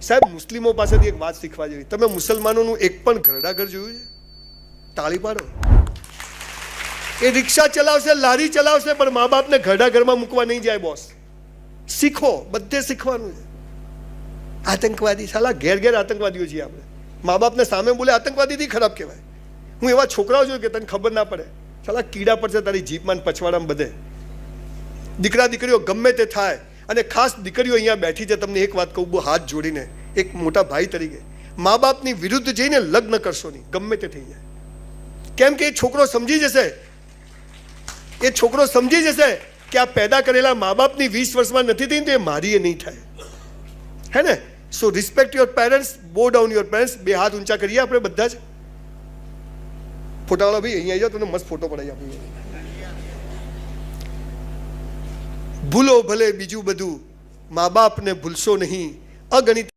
સાહેબ મુસ્લિમો પાસેથી એક વાત શીખવા જેવી, તમે મુસલમાનોનું એક પણ ઘરડા ઘર જોયું છે? તાળી પાડો. એ રિક્ષા ચલાવશે, લારી ચલાવશે, પણ મા બાપને ઘરડા ઘરમાં મૂકવા નહીં જાય. બોસ શીખો, બધે શીખવાનું છે. આતંકવાદી સાલા ઘેર ઘેર આતંકવાદીઓ છીએ આપણે. મા બાપને સામે બોલે આતંકવાદીથી ખરાબ કહેવાય. હું એવા છોકરાઓ જોયું કે તને ખબર ના પડે, સાલા કીડા પડશે તારી જીપમાં પછવાડામાં બધે. દીકરા દીકરીઓ ગમે તે થાય, અને ખાસ દીકરીઓ અહીંયા બેઠી છે, તમને એક વાત કહું બહુ હાથ જોડીને, એક મોટા ભાઈ તરીકે, મા બાપની વિરુદ્ધ જઈને લગ્ન કરશો નહીં, ગમે તે થઈ જાય. કેમ કે એ છોકરો સમજી જશે, એ છોકરો સમજી જશે કે આ પેદા કરેલા મા બાપની 20 વર્ષમાં નથી થઈ, તો એ મારી એ નહીં થાય. હે ને? સો રિસ્પેક્ટ યોર પેરેન્ટ્સ, બો ડાઉન યોર પેરેન્ટ્સ. બે હાથ ઊંચા કરીએ આપણે બધા જ. ફોટાવાળા ભાઈ અહીંયા જાઓ, તને મસ્ત ફોટો પડાવી આપીએ. ભૂલો ભલે બીજું બધું, મા બાપને ભૂલશો નહીં. અગણિત